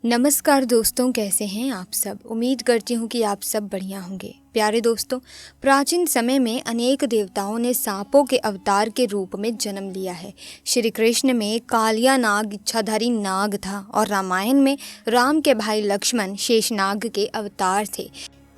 नमस्कार दोस्तों, कैसे हैं आप सब। उम्मीद करती हूँ कि आप सब बढ़िया होंगे। प्यारे दोस्तों, प्राचीन समय में अनेक देवताओं ने सांपों के अवतार के रूप में जन्म लिया है। श्री कृष्ण में कालिया नाग इच्छाधारी नाग था और रामायण में राम के भाई लक्ष्मण शेषनाग के अवतार थे।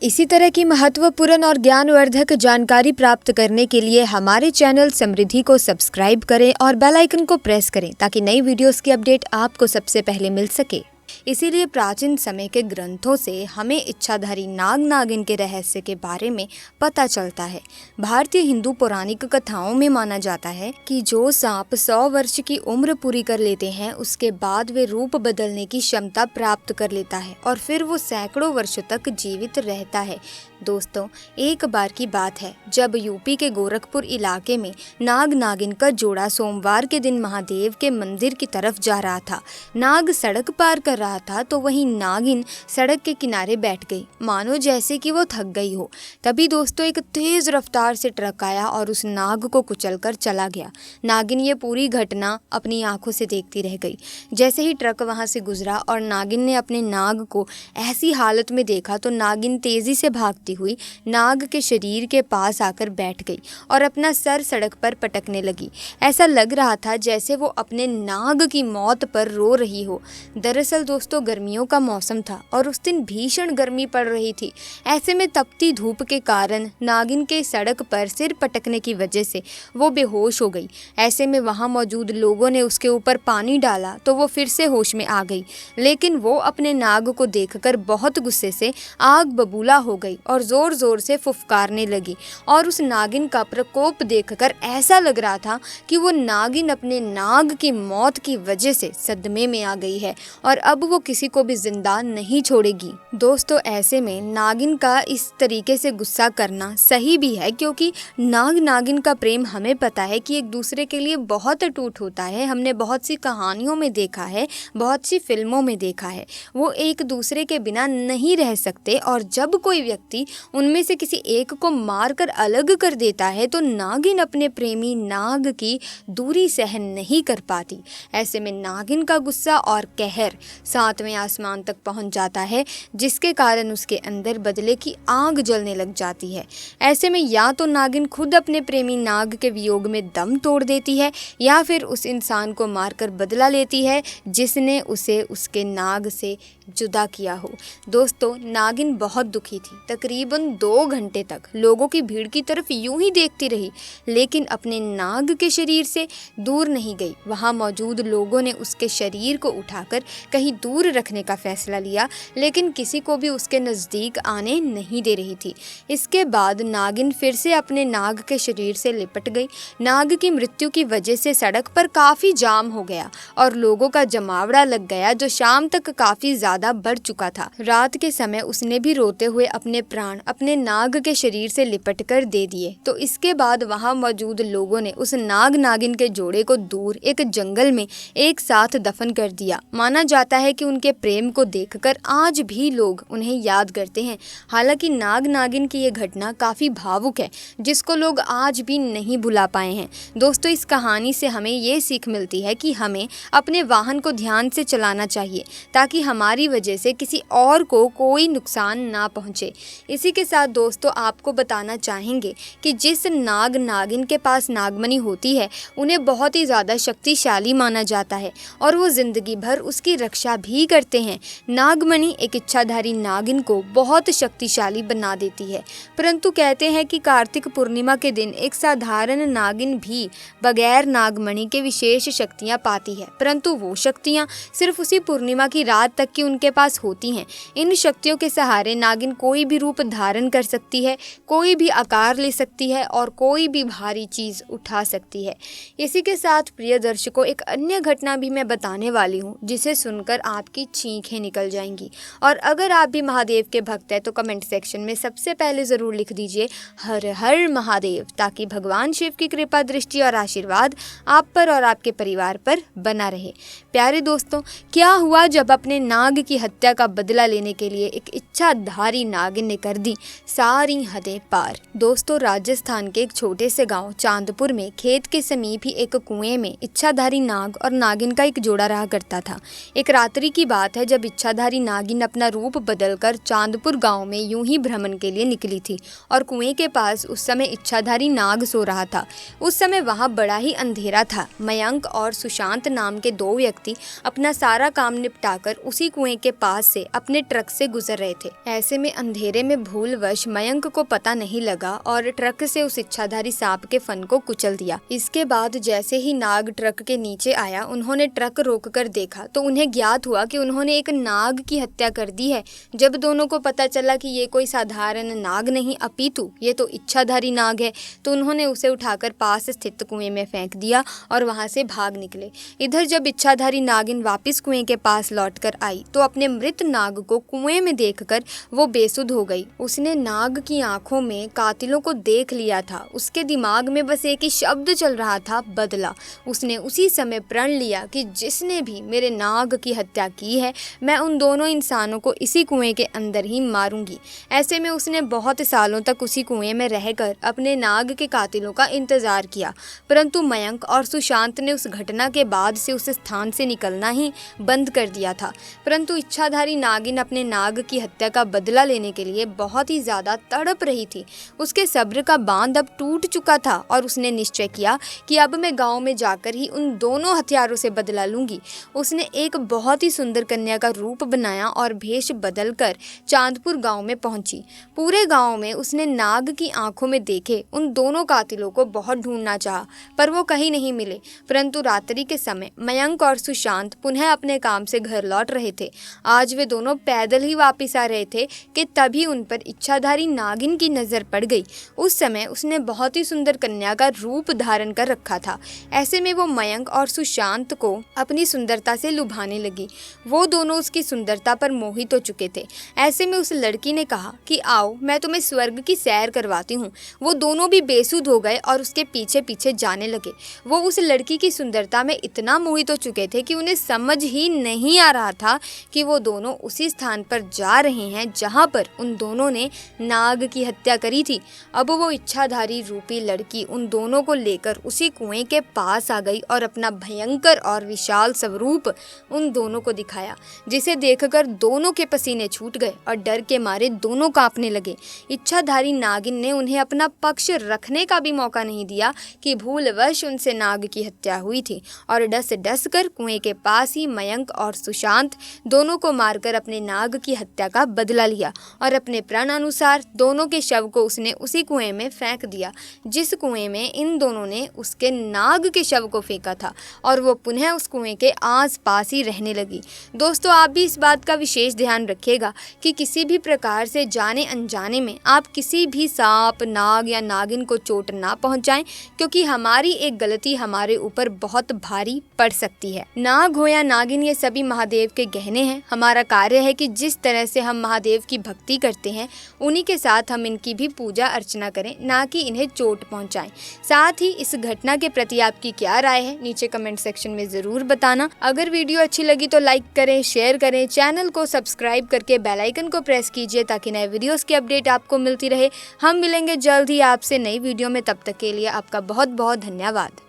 इसी तरह की महत्वपूर्ण और ज्ञानवर्धक जानकारी प्राप्त करने के लिए हमारे चैनल समृद्धि को सब्सक्राइब करें और बेल आइकन को प्रेस करें ताकि नई वीडियोस की अपडेट आपको सबसे पहले मिल सके। इसीलिए प्राचीन समय के ग्रंथों से हमें इच्छाधारी नाग नागिन के रहस्य के बारे में पता चलता है। भारतीय हिंदू पौराणिक कथाओं में माना जाता है कि जो सांप 100 वर्ष की उम्र पूरी कर लेते हैं उसके बाद वे रूप बदलने की क्षमता प्राप्त कर लेता है और फिर वो सैकड़ों वर्षों तक जीवित रहता है। दोस्तों, एक बार की बात है जब यूपी के गोरखपुर इलाके में नाग नागिन का जोड़ा सोमवार के दिन महादेव के मंदिर की तरफ जा रहा था। नाग सड़क पार कर रहा था तो वहीं नागिन सड़क के किनारे बैठ गई, मानो जैसे कि वो थक गई हो। तभी दोस्तों एक तेज रफ्तार से ट्रक आया और उस नाग को कुचलकर चला गया। नागिन ये पूरी घटना अपनी आंखों से देखती रह गई। जैसे ही ट्रक वहां से गुजरा और नागिन ने अपने नाग को ऐसी हालत में देखा तो नागिन तेजी से भागती हुई नाग के शरीर के पास आकर बैठ गई और अपना सर सड़क पर पटकने लगी। ऐसा लग रहा था जैसे वो अपने नाग की मौत पर रो रही हो। दरअसल दोस्तों गर्मियों का मौसम था और उस दिन भीषण गर्मी पड़ रही थी। ऐसे में तपती धूप के कारण नागिन के सड़क पर सिर पटकने की वजह से वो बेहोश हो गई। ऐसे में वहां मौजूद लोगों ने उसके ऊपर पानी डाला तो वो फिर से होश में आ गई, लेकिन वो अपने नाग को देखकर बहुत गुस्से से आग बबूला हो गई और जोर जोर से फुफकारने लगी। और उस नागिन का प्रकोप देखकर ऐसा लग रहा था कि वो नागिन अपने नाग की मौत की वजह से सदमे में आ गई है और अब वो किसी को भी जिंदा नहीं छोड़ेगी। दोस्तों, ऐसे में नागिन का इस तरीके से गुस्सा करना सही भी है, क्योंकि नाग नागिन का प्रेम हमें पता है कि एक दूसरे के लिए बहुत अटूट होता है। हमने बहुत सी कहानियों में देखा है, बहुत सी फिल्मों में देखा है। वो एक दूसरे के बिना नहीं रह सकते और जब कोई व्यक्ति उनमें से किसी एक को मारकर अलग कर देता है तो नागिन अपने प्रेमी नाग की दूरी सहन नहीं कर पाती। ऐसे में नागिन का गुस्सा और कहर 7वें आसमान तक पहुंच जाता है, जिसके कारण उसके अंदर बदले की आग जलने लग जाती है। ऐसे में या तो नागिन खुद अपने प्रेमी नाग के वियोग में दम तोड़ देती है या फिर उस इंसान को मारकर बदला लेती है जिसने उसे उसके नाग से जुदा किया हो। दोस्तों, नागिन बहुत दुखी थी। तकरीबन 2 घंटे तक लोगों की भीड़ की तरफ यूं ही देखती रही, लेकिन अपने नाग के शरीर से दूर नहीं गई। वहां मौजूद लोगों ने उसके शरीर को उठाकर कहीं दूर रखने का फैसला लिया, लेकिन किसी को भी उसके नज़दीक आने नहीं दे रही थी। इसके बाद नागिन फिर से अपने नाग के शरीर से लिपट गई। नाग की मृत्यु की वजह से सड़क पर काफ़ी जाम हो गया और लोगों का जमावड़ा लग गया, जो शाम तक काफ़ी ज़्यादा बढ़ चुका था। रात के समय उसने भी रोते हुए अपने प्राण अपने नाग के शरीर से लिपट कर दे दिए। तो इसके बाद वहां मौजूद लोगों ने उस नाग नागिन के जोड़े को दूर एक जंगल में एक साथ दफन कर दिया। माना जाता है कि उनके प्रेम को देखकर आज भी लोग उन्हें याद करते हैं। हालांकि नाग नागिन की ये घटना काफ़ी भावुक है, जिसको लोग आज भी नहीं भुला पाए हैं। दोस्तों, इस कहानी से हमें ये सीख मिलती है कि हमें अपने वाहन को ध्यान से चलाना चाहिए ताकि हमारी वजह से किसी और को कोई नुकसान ना पहुंचे। इसी के साथ दोस्तों आपको बताना चाहेंगे कि जिस नाग नागिन के पास नागमणि होती है उन्हें बहुत ही ज़्यादा शक्तिशाली माना जाता है और वो ज़िंदगी भर उसकी रक्षा भी करते हैं। नागमणि एक इच्छाधारी नागिन को बहुत शक्तिशाली बना देती है, परंतु कहते हैं कि कार्तिक पूर्णिमा के दिन एक साधारण नागिन भी बगैर नागमणि के विशेष शक्तियाँ पाती है, परंतु वो शक्तियाँ सिर्फ उसी पूर्णिमा की रात तक की उनके पास होती हैं। इन शक्तियों के सहारे नागिन कोई भी रूप धारण कर सकती है, कोई भी आकार ले सकती है और कोई भी भारी चीज़ उठा सकती है। इसी के साथ प्रिय दर्शकों, एक अन्य घटना भी मैं बताने वाली हूँ जिसे सुनकर आपकी चीखें निकल जाएंगी। और अगर आप भी महादेव के भक्त हैं तो कमेंट सेक्शन में सबसे पहले ज़रूर लिख दीजिए हर हर महादेव, ताकि भगवान शिव की कृपा दृष्टि और आशीर्वाद आप पर और आपके परिवार पर बना रहे। प्यारे दोस्तों, क्या हुआ जब अपने नाग की हत्या का बदला लेने के लिए एक इच्छाधारी नागिन ने कर दी सारी हदें पार। दोस्तों, राजस्थान के एक छोटे से गांव चांदपुर में खेत के समीप ही एक कुएं में इच्छाधारी नाग और नागिन का एक जोड़ा रहा करता था। एक रात रात्रि की बात है जब इच्छाधारी नागिन अपना रूप बदलकर चांदपुर गांव में यूं ही भ्रमण के लिए निकली थी और कुएं के पास उस समय इच्छाधारी नाग सो रहा था। उस समय वहां बड़ा ही अंधेरा था। मयंक और सुशांत नाम के दो व्यक्ति अपना सारा काम निपटाकर उसी कुएं के पास से अपने ट्रक से गुजर रहे थे। ऐसे में अंधेरे में भूलवश मयंक को पता नहीं लगा और ट्रक से उस इच्छाधारी सांप के फन को कुचल दिया। इसके बाद जैसे ही नाग ट्रक के नीचे आया, उन्होंने ट्रक रोककर देखा तो उन्हें ज्ञात हुआ कि उन्होंने एक नाग की हत्या कर दी है। जब दोनों को पता चला कि ये कोई साधारण नाग नहीं अपितु ये तो इच्छाधारी नाग है, तो उन्होंने उसे उठाकर पास स्थित कुएं में फेंक दिया और वहां से भाग निकले। इधर जब इच्छाधारी नागिन वापस कुएं के पास लौटकर आई तो अपने मृत नाग को कुएं में देखकर वो बेसुध हो गई। उसने नाग की आंखों में कातिलों को देख लिया था। उसके दिमाग में बस एक ही शब्द चल रहा था, बदला। उसने उसी समय प्रण लिया कि जिसने भी मेरे नाग की हत्या की है, मैं उन दोनों इंसानों को इसी कुएं के अंदर ही मारूंगी। ऐसे में उसने बहुत सालों तक उसी कुएं में रहकर अपने नाग के कातिलों का इंतजार किया, परंतु मयंक और सुशांत ने उस घटना के बाद से उस स्थान से निकलना ही बंद कर दिया था। परंतु इच्छाधारी नागिन अपने नाग की हत्या का बदला लेने के लिए बहुत ही ज्यादा तड़प रही थी। उसके सब्र का बांध अब टूट चुका था और उसने निश्चय किया कि अब मैं गांव में जाकर ही उन दोनों हथियारों से बदला लूंगी। उसने एक बहुत ही सुंदर कन्या का रूप बनाया और भेष बदलकर चांदपुर गांव में पहुंची। पूरे गांव में उसने नाग की आंखों में देखे उन दोनों कातिलों को बहुत ढूंढना चाहा, पर वो कहीं नहीं मिले। परंतु रात्रि के समय मयंक और सुशांत पुनः अपने काम से घर लौट रहे थे। आज वे दोनों पैदल ही वापिस आ रहे थे कि तभी उन पर इच्छाधारी नागिन की नजर पड़ गई। उस समय उसने बहुत ही सुंदर कन्या का रूप धारण कर रखा था। ऐसे में वो मयंक और सुशांत को अपनी सुंदरता से लुभाने लगी। वो दोनों उसकी सुंदरता पर मोहित हो चुके थे। ऐसे में उस लड़की ने कहा कि आओ मैं तुम्हें स्वर्ग की सैर करवाती हूँ। वो दोनों भी बेसुध हो गए और उसके पीछे पीछे जाने लगे। वो उस लड़की की सुंदरता में इतना मोहित हो चुके थे कि उन्हें समझ ही नहीं आ रहा था कि वो दोनों उसी स्थान पर जा रहे हैं जहाँ पर उन दोनों ने नाग की हत्या करी थी। अब वो इच्छाधारी रूपी लड़की उन दोनों को लेकर उसी कुएं के पास आ गई और अपना भयंकर और विशाल स्वरूप उन दोनों को दिखाया, जिसे देखकर दोनों के पसीने छूट गए और डर के मारे दोनों कांपने लगे। इच्छाधारी नागिन ने उन्हें अपना पक्ष रखने का भी मौका नहीं दिया कि भूलवश उनसे नाग की हत्या हुई थी और डस डस कर कुएं के पास ही मयंक और सुशांत दोनों को मारकर अपने नाग की हत्या का बदला लिया और अपने प्रण अनुसार दोनों के शव को उसने उसी कुएं में फेंक दिया जिस कुएं में इन दोनों ने उसके नाग के शव को फेंका था, और वो पुनः उस कुएं के आस पास ही रहने लगी। दोस्तों, आप भी इस बात का विशेष ध्यान रखिएगा कि किसी भी प्रकार से जाने अनजाने में आप किसी भी सांप, नाग या नागिन को चोट ना पहुंचाएं, क्योंकि हमारी एक गलती हमारे ऊपर बहुत भारी पड़ सकती है। नाग हो या नागिन, ये सभी महादेव के गहने हैं। हमारा कार्य है कि जिस तरह से हम महादेव की भक्ति करते हैं उन्हीं के साथ हम इनकी भी पूजा अर्चना करें, ना कि इन्हें चोट पहुंचाएं। साथ ही इस घटना के प्रति आपकी क्या राय है नीचे कमेंट सेक्शन में जरूर बताना। अगर वीडियो अच्छी लगी तो लाइक करें, शेयर करें, चैनल को सब्सक्राइब करके बेल आइकन को प्रेस कीजिए ताकि नए वीडियोस की अपडेट आपको मिलती रहे। हम मिलेंगे जल्द ही आपसे नई वीडियो में, तब तक के लिए आपका बहुत बहुत धन्यवाद।